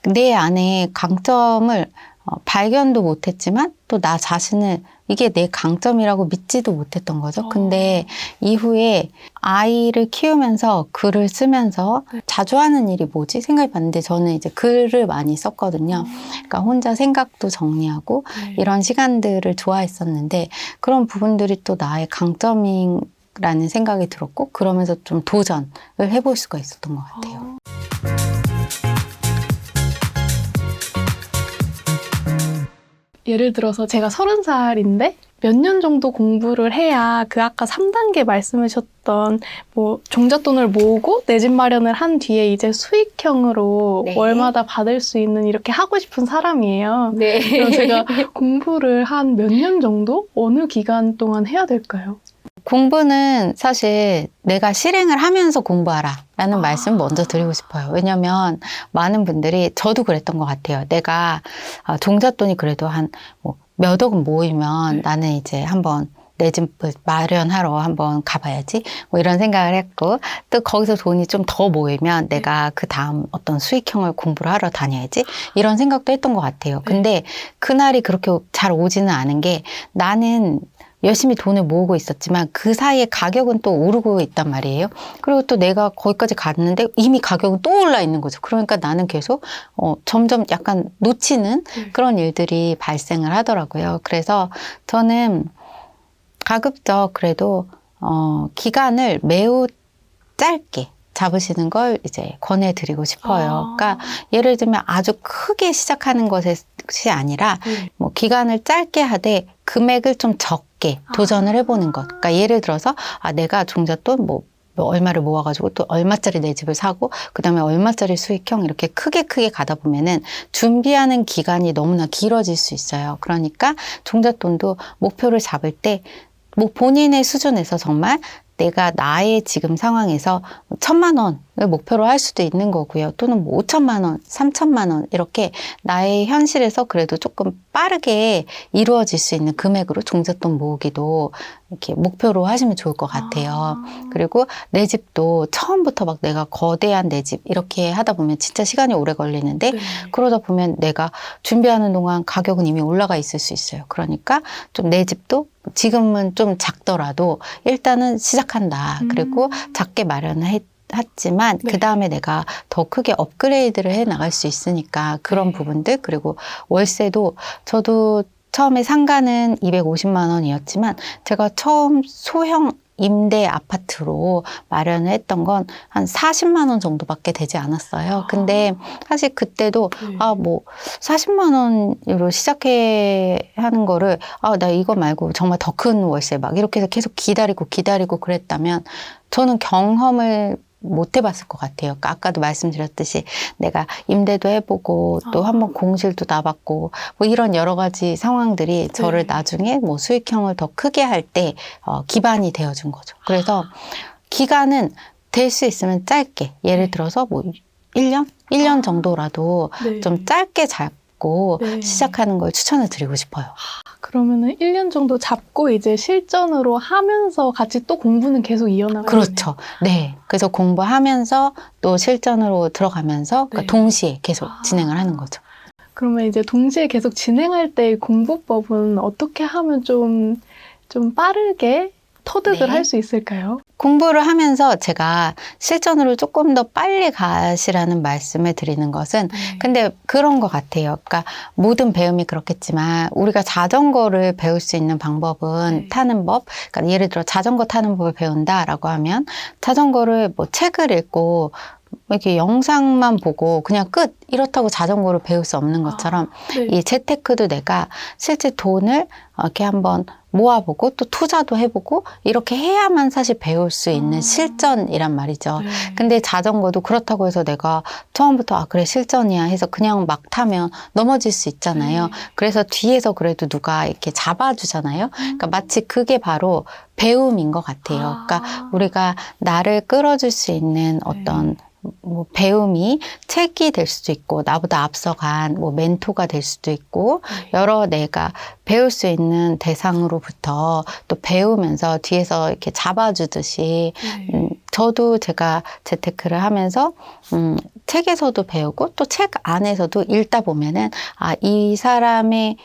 내 안에 강점을 발견도 못했지만 또 나 자신을 이게 내 강점이라고 믿지도 못했던 거죠. 근데 이후에 아이를 키우면서 글을 쓰면서 자주 하는 일이 뭐지? 생각해 봤는데 저는 이제 글을 많이 썼거든요. 그러니까 혼자 생각도 정리하고 이런 시간들을 좋아했었는데 그런 부분들이 또 나의 강점이라는 생각이 들었고 그러면서 좀 도전을 해볼 수가 있었던 것 같아요. 예를 들어서 제가 30살인데 몇 년 정도 공부를 해야 그 아까 3단계 말씀하셨던 뭐 종잣돈을 모으고 내 집 마련을 한 뒤에 이제 수익형으로 네. 월마다 받을 수 있는 이렇게 하고 싶은 사람이에요. 네. 그럼 제가 공부를 한 몇 년 정도? 어느 기간 동안 해야 될까요? 공부는 사실 내가 실행을 하면서 공부하라 라는 말씀 먼저 드리고 싶어요. 왜냐면 많은 분들이 저도 그랬던 것 같아요. 내가 종잣돈이 그래도 한 몇 억은 모이면 나는 이제 한번 내 집을 마련하러 한번 가봐야지 뭐 이런 생각을 했고 또 거기서 돈이 좀 더 모이면 내가 그 다음 어떤 수익형을 공부를 하러 다녀야지 이런 생각도 했던 것 같아요. 근데 그날이 그렇게 잘 오지는 않은 게 나는 열심히 돈을 모으고 있었지만 그 사이에 가격은 또 오르고 있단 말이에요. 그리고 또 내가 거기까지 갔는데 이미 가격은 또 올라 있는 거죠. 그러니까 나는 계속 점점 약간 놓치는 그런 일들이 발생을 하더라고요. 그래서 저는 가급적 그래도 기간을 매우 짧게 잡으시는 걸 이제 권해드리고 싶어요. 그러니까 예를 들면 아주 크게 시작하는 것이 아니라 뭐 기간을 짧게 하되 금액을 좀 적게 도전을 해보는 것. 그러니까 예를 들어서 내가 종잣돈 뭐 얼마를 모아가지고 또 얼마짜리 내 집을 사고 그다음에 얼마짜리 수익형 이렇게 크게 가다 보면은 준비하는 기간이 너무나 길어질 수 있어요. 그러니까 종잣돈도 목표를 잡을 때 뭐 본인의 수준에서 정말 내가 나의 지금 상황에서 1,000만 원을 목표로 할 수도 있는 거고요. 또는 뭐 5천만 원, 3천만 원 이렇게 나의 현실에서 그래도 조금 빠르게 이루어질 수 있는 금액으로 종잣돈 모으기도 이렇게 목표로 하시면 좋을 것 같아요. 그리고 내 집도 처음부터 막 내가 거대한 내 집 이렇게 하다 보면 진짜 시간이 오래 걸리는데 그러다 보면 내가 준비하는 동안 가격은 이미 올라가 있을 수 있어요. 그러니까 좀 내 집도 지금은 좀 작더라도 일단은 시작한다. 그리고 작게 마련을 했지만 그 다음에 내가 더 크게 업그레이드를 해 나갈 수 있으니까 그런 부분들 그리고 월세도 저도 처음에 상가는 250만 원이었지만 제가 처음 소형 임대 아파트로 마련을 했던 건 한 40만 원 정도밖에 되지 않았어요. 근데 사실 그때도 뭐 40만 원으로 시작해 하는 거를 나 이거 말고 정말 더 큰 월세 막 이렇게 해서 계속 기다리고 그랬다면 저는 경험을 못 해봤을 것 같아요. 그러니까 아까도 말씀드렸듯이 내가 임대도 해보고 또 한번 공실도 나봤고 뭐 이런 여러 가지 상황들이 저를 나중에 뭐 수익형을 더 크게 할 때 기반이 되어준 거죠. 그래서 기간은 될 수 있으면 짧게 예를 들어서 뭐 1년? 1년 정도라도 좀 짧게 잡고 시작하는 걸 추천을 드리고 싶어요. 그러면은 1년 정도 잡고 이제 실전으로 하면서 같이 또 공부는 계속 이어나가요. 그렇죠. 네. 그래서 공부하면서 또 실전으로 들어가면서 그러니까 동시에 계속 진행을 하는 거죠. 그러면 이제 동시에 계속 진행할 때 공부법은 어떻게 하면 좀 빠르게 터득을 할 수 있을까요? 공부를 하면서 제가 실전으로 조금 더 빨리 가시라는 말씀을 드리는 것은 근데 그런 것 같아요. 그러니까 모든 배움이 그렇겠지만 우리가 자전거를 배울 수 있는 방법은 타는 법. 그러니까 예를 들어 자전거 타는 법을 배운다라고 하면 자전거를 뭐 책을 읽고 이렇게 영상만 보고 그냥 끝 이렇다고 자전거를 배울 수 없는 것처럼 이 재테크도 내가 실제 돈을 이렇게 한번 모아보고 또 투자도 해보고 이렇게 해야만 사실 배울 수 있는 실전이란 말이죠. 근데 자전거도 그렇다고 해서 내가 처음부터 그래 실전이야 해서 그냥 막 타면 넘어질 수 있잖아요. 그래서 뒤에서 그래도 누가 이렇게 잡아주잖아요. 그러니까 마치 그게 바로 배움인 것 같아요. 그러니까 우리가 나를 끌어줄 수 있는 어떤 뭐 배움이 책이 될 수도 있고 나보다 앞서간 뭐 멘토가 될 수도 있고 여러 내가 배울 수 있는 대상으로부터 또 배우면서 뒤에서 이렇게 잡아주듯이 저도 제가 재테크를 하면서 책에서도 배우고 또 책 안에서도 읽다 보면은 이 사람의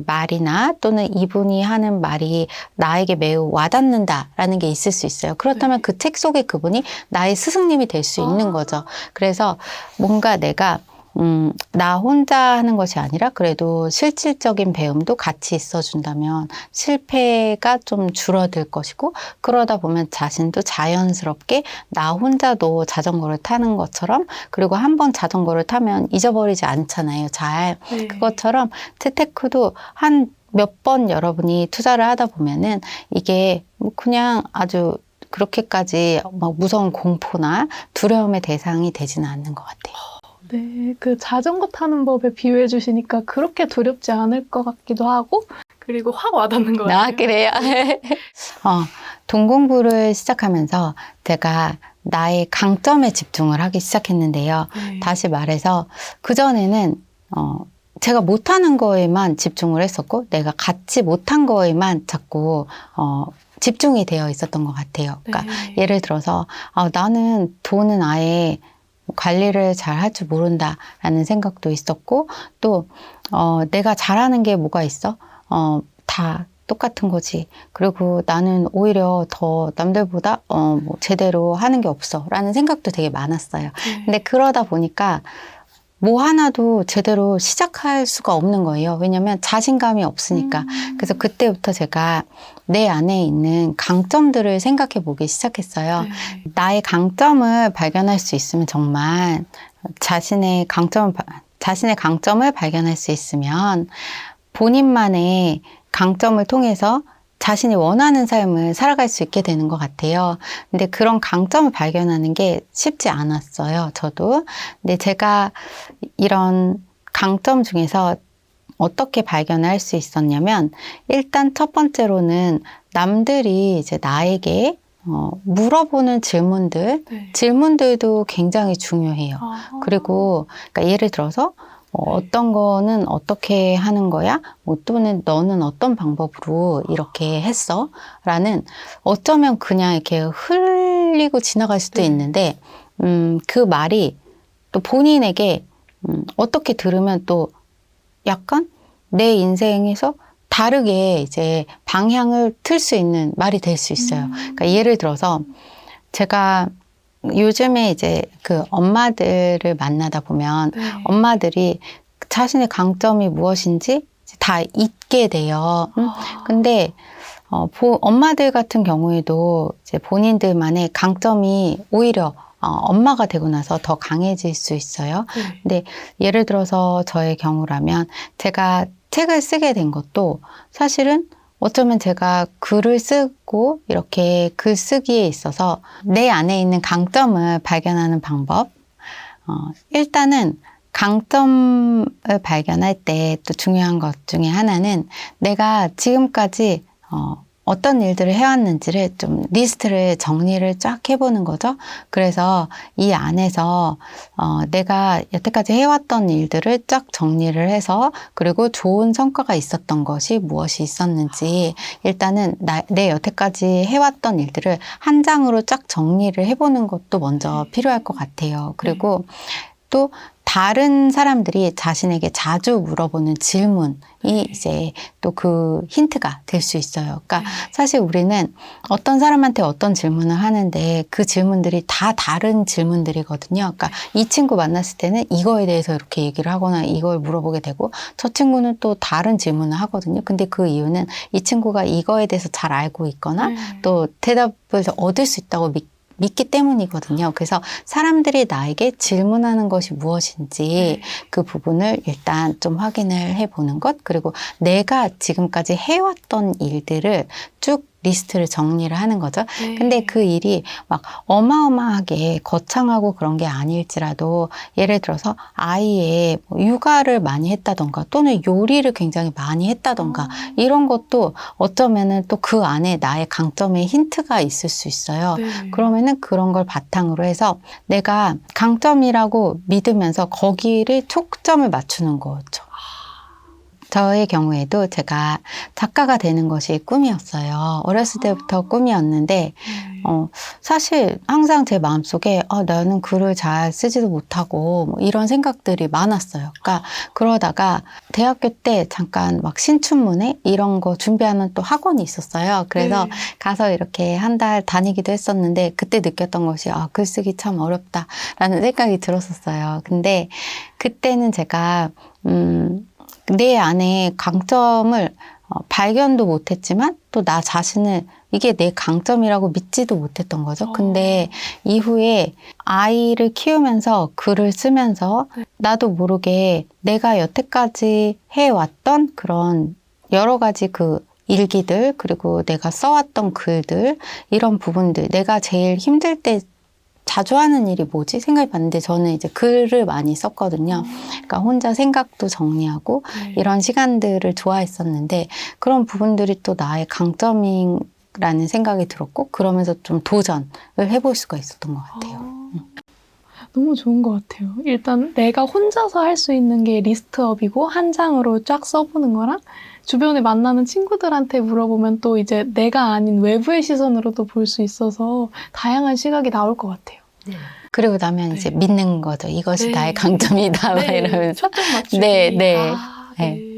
말이나 또는 이분이 하는 말이 나에게 매우 와닿는다라는 게 있을 수 있어요. 그렇다면 그 책 속의 그분이 나의 스승님이 될 수 있는 거죠. 그래서 뭔가 내가 나 혼자 하는 것이 아니라 그래도 실질적인 배움도 같이 있어준다면 실패가 좀 줄어들 것이고 그러다 보면 자신도 자연스럽게 나 혼자도 자전거를 타는 것처럼 그리고 한번 자전거를 타면 잊어버리지 않잖아요. 잘. 그것처럼 재테크도 한 몇 번 여러분이 투자를 하다 보면은 이게 뭐 그냥 아주 그렇게까지 막 무서운 공포나 두려움의 대상이 되지는 않는 것 같아요. 네, 그 자전거 타는 법에 비유해 주시니까 그렇게 두렵지 않을 것 같기도 하고 그리고 확 와닿는 것 같아요. 그래요? 돈 공부를 시작하면서 제가 나의 강점에 집중을 하기 시작했는데요. 다시 말해서 그전에는 제가 못하는 거에만 집중을 했었고 내가 갖지 못한 거에만 자꾸 집중이 되어 있었던 것 같아요. 그러니까 예를 들어서 나는 돈은 아예 관리를 잘 할 줄 모른다라는 생각도 있었고 또 내가 잘하는 게 뭐가 있어? 다 똑같은 거지. 그리고 나는 오히려 더 남들보다 뭐 제대로 하는 게 없어라는 생각도 되게 많았어요. 근데 그러다 보니까 뭐 하나도 제대로 시작할 수가 없는 거예요. 왜냐면 자신감이 없으니까. 그래서 그때부터 제가 내 안에 있는 강점들을 생각해 보기 시작했어요. 나의 강점을 발견할 수 있으면 정말 자신의 강점을 발견할 수 있으면 본인만의 강점을 통해서 자신이 원하는 삶을 살아갈 수 있게 되는 것 같아요. 근데 그런 강점을 발견하는 게 쉽지 않았어요, 저도. 근데 제가 이런 강점 중에서 어떻게 발견할 수 있었냐면, 일단 첫 번째로는 남들이 이제 나에게 물어보는 질문들도 굉장히 중요해요. 그리고 그러니까 예를 들어서 어떤 거는 어떻게 하는 거야? 뭐 또는 너는 어떤 방법으로 이렇게 했어? 라는 어쩌면 그냥 이렇게 흘리고 지나갈 수도 있는데 그 말이 또 본인에게 어떻게 들으면 또 약간 내 인생에서 다르게 이제 방향을 틀 수 있는 말이 될 수 있어요. 그러니까 예를 들어서 제가 요즘에 이제 그 엄마들을 만나다 보면 엄마들이 자신의 강점이 무엇인지 다 잊게 돼요. 근데 엄마들 같은 경우에도 이제 본인들만의 강점이 오히려 엄마가 되고 나서 더 강해질 수 있어요. 근데 예를 들어서 저의 경우라면 제가 책을 쓰게 된 것도 사실은 어쩌면 제가 글을 쓰고 이렇게 글 쓰기에 있어서 내 안에 있는 강점을 발견하는 방법. 일단은 강점을 발견할 때 또 중요한 것 중에 하나는 내가 지금까지 어떤 일들을 해왔는지를 좀 리스트를 정리를 쫙 해보는 거죠. 그래서 이 안에서 내가 여태까지 해왔던 일들을 쫙 정리를 해서 그리고 좋은 성과가 있었던 것이 무엇이 있었는지 일단은 내 여태까지 해왔던 일들을 한 장으로 쫙 정리를 해보는 것도 먼저 필요할 것 같아요. 그리고 또 다른 사람들이 자신에게 자주 물어보는 질문이 이제 또 그 힌트가 될 수 있어요. 그러니까 사실 우리는 어떤 사람한테 어떤 질문을 하는데 그 질문들이 다 다른 질문들이거든요. 그러니까 이 친구 만났을 때는 이거에 대해서 이렇게 얘기를 하거나 이걸 물어보게 되고 저 친구는 또 다른 질문을 하거든요. 근데 그 이유는 이 친구가 이거에 대해서 잘 알고 있거나 또 대답을 얻을 수 있다고 믿기 때문이거든요. 그래서 사람들이 나에게 질문하는 것이 무엇인지 그 부분을 일단 좀 확인을 해보는 것, 그리고 내가 지금까지 해왔던 일들을 쭉 리스트를 정리를 하는 거죠. 네. 근데 그 일이 막 어마어마하게 거창하고 그런 게 아닐지라도 예를 들어서 아이의 뭐 육아를 많이 했다던가 또는 요리를 굉장히 많이 했다던가 이런 것도 어쩌면은 또 그 안에 나의 강점의 힌트가 있을 수 있어요. 네. 그러면은 그런 걸 바탕으로 해서 내가 강점이라고 믿으면서 거기를 초점을 맞추는 거죠. 저의 경우에도 제가 작가가 되는 것이 꿈이었어요. 어렸을 때부터 꿈이었는데 사실 항상 제 마음속에 나는 글을 잘 쓰지도 못하고 뭐 이런 생각들이 많았어요. 그러니까 그러다가 대학교 때 잠깐 막 신춘문예 이런 거 준비하는 또 학원이 있었어요. 그래서 네. 가서 이렇게 한 달 다니기도 했었는데 그때 느꼈던 것이 글쓰기 참 어렵다라는 생각이 들었었어요. 근데 그때는 제가 내 안에 강점을 발견도 못했지만 또 나 자신을 이게 내 강점이라고 믿지도 못했던 거죠. 근데 이후에 아이를 키우면서 글을 쓰면서 나도 모르게 내가 여태까지 해왔던 그런 여러 가지 그 일기들 그리고 내가 써왔던 글들 이런 부분들 내가 제일 힘들 때 자주 하는 일이 뭐지? 생각해 봤는데 저는 이제 글을 많이 썼거든요. 그러니까 혼자 생각도 정리하고 네. 이런 시간들을 좋아했었는데 그런 부분들이 또 나의 강점이라는 생각이 들었고 그러면서 좀 도전을 해볼 수가 있었던 것 같아요. 너무 좋은 것 같아요. 일단 내가 혼자서 할 수 있는 게 리스트업이고 한 장으로 쫙 써보는 거랑 주변에 만나는 친구들한테 물어보면 또 이제 내가 아닌 외부의 시선으로도 볼 수 있어서 다양한 시각이 나올 것 같아요. 그리고 나면 네. 이제 믿는 거죠. 이것이 네. 나의 강점이다. 막 이러면서. 초점 맞추기. 네, 네. 아, 네. 네.